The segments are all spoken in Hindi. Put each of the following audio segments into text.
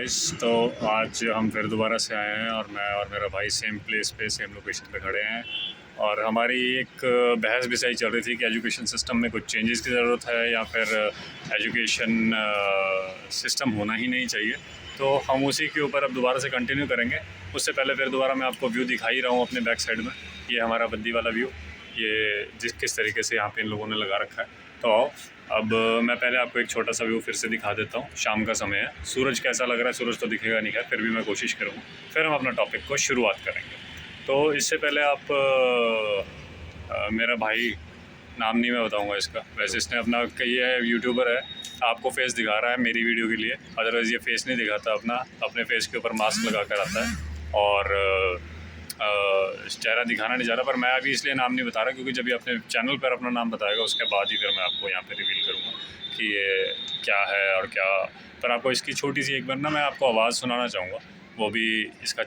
गाइस, तो आज हम फिर दोबारा से आए हैं और मैं और मेरा भाई सेम प्लेस पे सेम लोकेशन पे खड़े हैं। और हमारी एक बहस भी सही चल रही थी कि एजुकेशन सिस्टम में कुछ चेंजेस की ज़रूरत है या फिर एजुकेशन सिस्टम होना ही नहीं चाहिए। तो हम उसी के ऊपर अब दोबारा से कंटिन्यू करेंगे। उससे पहले फिर दोबारा मैं आपको व्यू दिखा ही रहा हूँ अपने बैक साइड में। ये हमारा बद्दी वाला व्यू, ये किस तरीके से यहाँ पे इन लोगों ने लगा रखा है। तो अब मैं पहले आपको एक छोटा सा व्यू फिर से दिखा देता हूँ। शाम का समय है, सूरज कैसा लग रहा है, सूरज तो दिखेगा नहीं है, फिर भी मैं कोशिश करूँगा। फिर हम अपना टॉपिक को शुरुआत करेंगे। तो इससे पहले आप मेरा भाई, नाम नहीं मैं बताऊँगा इसका, वैसे इसने अपना ये है यूट्यूबर है, आपको फेस दिखा रहा है मेरी वीडियो के लिए। अदरवाइज़ ये फेस नहीं दिखाता अपने फेस के ऊपर मास्क लगा कर आता है और चेहरा दिखाना नहीं चाह रहा। पर मैं अभी इसलिए नाम नहीं बता रहा क्योंकि जब ये अपने चैनल पर अपना नाम बताएगा उसके बाद ही फिर मैं आपको यहाँ पे रिवील करूँगा कि ये क्या है और क्या। पर आपको इसकी छोटी सी एक बार ना मैं आपको आवाज़ सुनाना चाहूँगा, वो भी इसका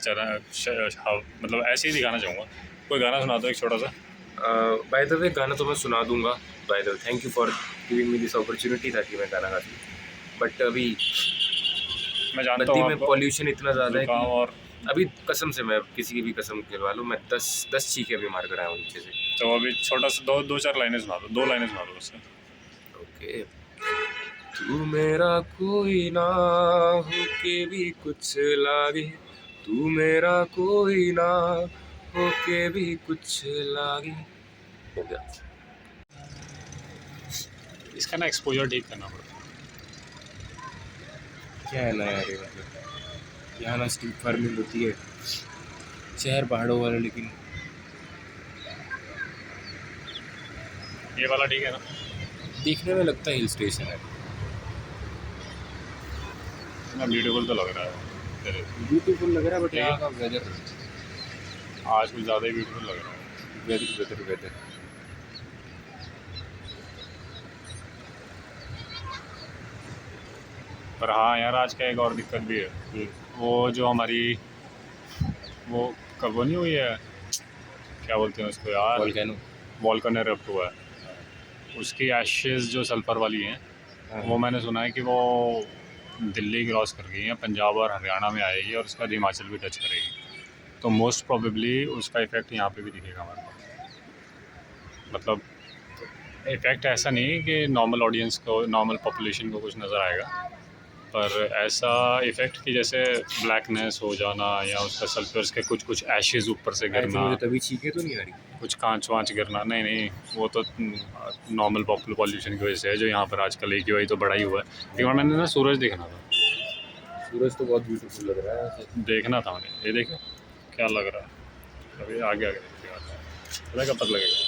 मतलब ऐसे ही दिखाना चाहूँगा। कोई गाना सुना दो एक छोटा सा। बाय द वे गाना तो मैं सुना दूंगा। By the way thank you for giving me this opportunity ताकि मैं गाना गा दूँ। बट अभी मैं जानता नदी हूँ में पॉल्यूशन इतना ज़्यादा है कि और अभी कसम से मैं किसी की भी कसम खिलवा लूँ, मैं 10 चीखें अभी मार कर आया हूँ नीचे से। तो अभी छोटा सा दो चार लाइनें सुना दो, 2 लाइनें सुना दो उससे। ओके। तू मेरा कोई ना हो के भी कुछ लागे, तू मेरा कोई ना हो के भी कुछ लागे। हो गया। इसका ना एक्सपोजर ठीक करना पड़ता क्या है ना यार, ये मतलब यहाँ ना स्ट्रीट फार्मिंग होती है, शहर पहाड़ों वाला, लेकिन ये वाला ठीक है ना। देखने में लगता है हिल स्टेशन है। ना ब्यूटीफुल तो लग रहा है, ब्यूटीफुल लग रहा है, बट यहाँ का वेदर आज कुछ ज़्यादा ही ब्यूटीफुल लग रहा है। वेदर पर हाँ यार, आज का एक और दिक्कत भी है, वो जो हमारी वो कब वो नहीं हुई है, क्या बोलते हैं उसको यार, वॉल्केनो एरप्ट हुआ है, उसकी एशेज़ जो सल्फर वाली हैं वो मैंने सुना है कि वो दिल्ली क्रॉस कर गई हैं, पंजाब और हरियाणा में आएगी और उसका हिमाचल भी टच करेगी। तो मोस्ट प्रोबेबली उसका इफ़ेक्ट यहाँ पे भी दिखेगा हमारे को। मतलब इफ़ेक्ट ऐसा नहीं कि नॉर्मल ऑडियंस को, नॉर्मल पॉपुलेशन को कुछ नज़र आएगा, पर ऐसा इफ़ेक्ट कि जैसे ब्लैकनेस हो जाना या उसका सल्फर्स के कुछ एशेज़ ऊपर से गिरना, तभी चीखें तो नहीं आ रही, कुछ कांच वाँच गिरना। नहीं, वो तो नॉर्मल पॉल्यूशन की वजह से है जो यहाँ पर आजकल एक ही तो बड़ा ही हुआ है। एक बार मैंने ना सूरज देखना था, सूरज तो बहुत ब्यूटीफुल लग रहा है, देखना था मैंने। ये देखो क्या लग रहा है, अभी आगे पता कब तक लगेगा।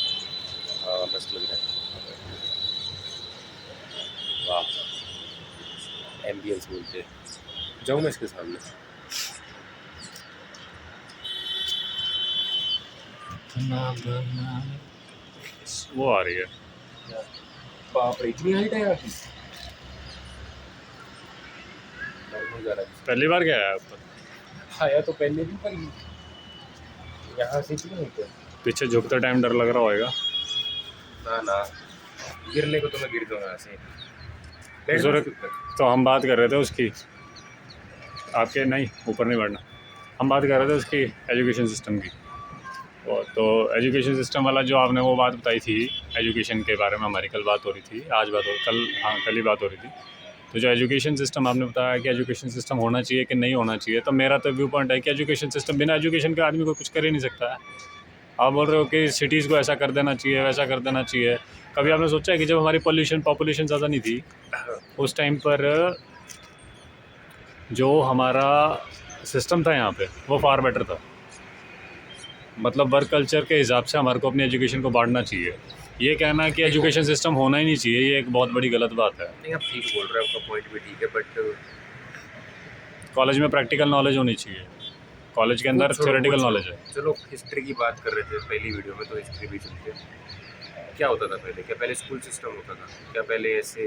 हाँ मस्त लग रहा है। वाह, एम्बियंस बोलते हैं। जाऊँ मैं इसके सामने? वो आ रही है, बाप रे, इतनी हाइट है यहाँ की। पहली बार गया है ऊपर। हाँ यार, तो पहले भी, पर यहाँ से क्यों होते हैं? पीछे झुकते टाइम डर लग रहा होगा ना, गिरने को तो मैं गिर जाऊँ यहाँ से। तो हम बात कर रहे थे उसकी, आपके नहीं ऊपर नहीं बढ़ना, हम बात कर रहे थे उसकी एजुकेशन सिस्टम की। तो एजुकेशन सिस्टम वाला जो आपने वो बात बताई थी, एजुकेशन के बारे में हमारी कल बात हो रही थी, कल ही बात हो रही थी। तो जो एजुकेशन सिस्टम आपने बताया कि एजुकेशन सिस्टम होना चाहिए कि नहीं होना चाहिए, तो मेरा तो व्यू पॉइंट है कि एजुकेशन सिस्टम, बिना एजुकेशन के आदमी को कुछ कर ही नहीं सकता है। आप बोल रहे हो कि सिटीज़ को ऐसा कर देना चाहिए, वैसा कर देना चाहिए। कभी आपने सोचा है कि जब हमारी पॉपुलेशन ज़्यादा नहीं थी उस टाइम पर जो हमारा सिस्टम था यहाँ पे वो फार बेटर था। मतलब वर्क कल्चर के हिसाब से हमारे को अपनी एजुकेशन को बांटना चाहिए। ये कहना कि एजुकेशन सिस्टम होना ही नहीं चाहिए, ये एक बहुत बड़ी गलत बात है। नहीं, आप ठीक बोल रहे हैं, आपका पॉइंट भी ठीक है, बट कॉलेज में प्रैक्टिकल नॉलेज होनी चाहिए, कॉलेज के अंदर थ्योरेटिकल नॉलेज है। चलो हिस्ट्री की बात कर रहे थे पहली वीडियो में, तो हिस्ट्री भी चलती है। क्या होता था पहले? क्या पहले स्कूल सिस्टम होता था? क्या पहले ऐसे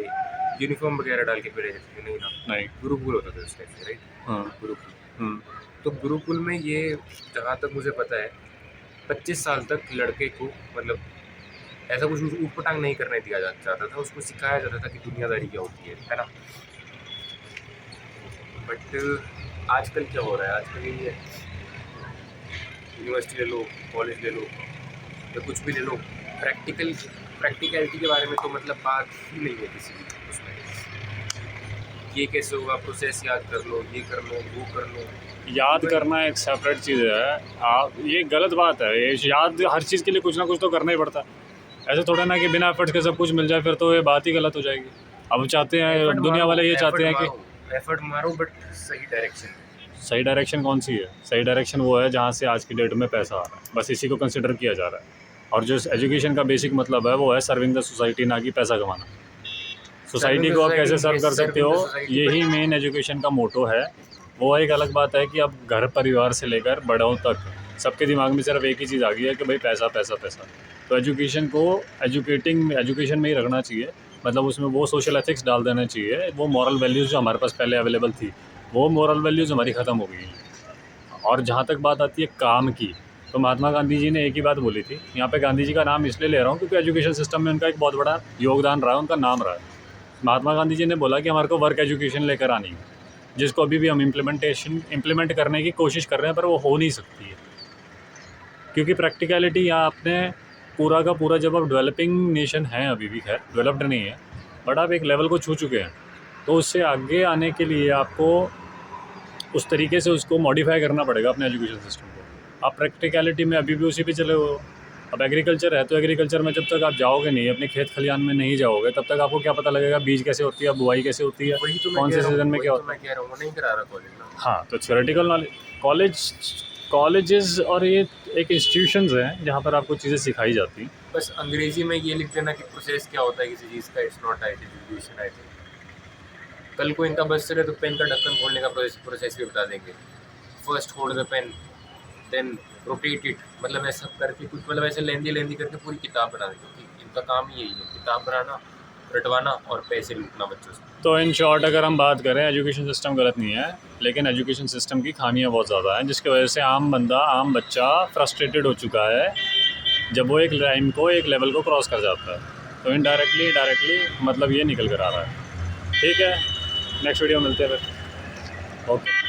यूनिफॉर्म वगैरह डाल के पढ़े जाते थे? नहीं ना, नहीं, गुरुकुल होता था उस टाइम से, राइट? हाँ, गुरुकुल। तो गुरुकुल में ये, जहाँ तक मुझे पता है, 25 साल तक लड़के को मतलब ऐसा कुछ ऊटपटांग नहीं करने दिया जाता था, उसको सिखाया जाता था कि दुनियादारी क्या होती है ना। बट आजकल क्या हो रहा है, आजकल यही है, यूनिवर्सिटी ले लो, कॉलेज ले लो या कुछ भी ले लो, प्रैक्टिकलिटी के बारे में तो मतलब बात ही नहीं है किसी भी उसमें। ये कैसे होगा, प्रोसेस याद कर लो, ये कर लो, वो कर लो। याद करना एक सेपरेट चीज़ है। आप ये गलत बात है, ये याद हर चीज़ के लिए कुछ ना कुछ तो करना ही पड़ता है। ऐसे थोड़ा ना कि बिना एफर्ट्स के सब कुछ मिल जाए, फिर तो ये बात ही गलत हो जाएगी। अब चाहते हैं दुनिया वाले ये चाहते हैं कि एफर्ट मारो बट सही डायरेक्शन। सही डायरेक्शन कौन सी है? सही डायरेक्शन वो है जहाँ से आज की डेट में पैसा आ रहा है, बस इसी को कंसिडर किया जा रहा है। और जो एजुकेशन का बेसिक मतलब है वो है सर्विंग द सोसाइटी, ना कि पैसा कमाना। सोसाइटी को आप कैसे सर्व कर सकते हो, यही मेन एजुकेशन का मोटो है। वो एक अलग बात है कि अब घर परिवार से लेकर बड़ों तक सबके दिमाग में सिर्फ एक ही चीज़ आ गई है कि भाई पैसा पैसा पैसा। तो एजुकेशन को एजुकेशन में ही रखना चाहिए, मतलब उसमें वो सोशल एथिक्स डाल देना चाहिए, वो मॉरल वैल्यूज़ जो हमारे पास पहले अवेलेबल थी वो मॉरल वैल्यूज़ हमारी ख़त्म हो गई हैं। और जहाँ तक बात आती है काम की, तो महात्मा गांधी जी ने एक ही बात बोली थी। यहाँ पे गांधी जी का नाम इसलिए ले रहा हूँ क्योंकि एजुकेशन सिस्टम में उनका एक बहुत बड़ा योगदान रहा है, उनका नाम रहा है। महात्मा गांधी जी ने बोला कि हमारे को वर्क एजुकेशन लेकर आनी है, जिसको अभी भी हम इम्प्लीमेंट करने की कोशिश कर रहे हैं, पर वो हो नहीं सकती है क्योंकि प्रैक्टिकलिटी यहाँ आपने पूरा का पूरा, जब आप डेवलपिंग नेशन हैं, अभी भी खैर डेवलप्ड नहीं है, बट आप एक लेवल को छू चुके हैं, तो उससे आगे आने के लिए आपको उस तरीके से उसको मॉडिफाई करना पड़ेगा अपने एजुकेशन सिस्टम को। आप प्रैक्टिकलिटी में अभी भी उसी पे चले हो। अब एग्रीकल्चर है तो एग्रीकल्चर में जब तक आप जाओगे नहीं, अपने खेत खलियान में नहीं जाओगे, तब तक आपको क्या पता लगेगा बीज कैसे होती है, बुआई कैसे होती है, कौन से सीजन में क्या होता है। हाँ, तो थ्योरेटिकल नॉलेज कॉलेजेस और ये एक इंस्टीट्यूशंस हैं जहाँ पर आपको चीज़ें सिखाई जाती हैं। बस अंग्रेजी में ये लिख देना कि प्रोसेस क्या होता है किसी चीज़ का, it's not right education. I think कल को इनका बस चले तो पेन का ढक्कन खोलने का प्रोसेस भी बता देंगे। First hold the pen, then rotate it, मतलब ऐसा करके कुछ, मतलब ऐसे लेंदी करके पूरी किताब बना देंगे, क्योंकि इनका काम ही यही है, किताब बनाना, रटवाना और पैसे लूटना बच्चों से। तो इन शॉर्ट अगर हम बात करें, एजुकेशन सिस्टम गलत नहीं है, लेकिन एजुकेशन सिस्टम की खामियां बहुत ज़्यादा हैं, जिसकी वजह से आम बच्चा फ्रस्ट्रेटेड हो चुका है जब वो एक लाइन को, एक लेवल को क्रॉस कर जाता है। तो डायरेक्टली मतलब ये निकल कर आ रहा है। ठीक है, नेक्स्ट वीडियो मिलते हैं फिर। ओके।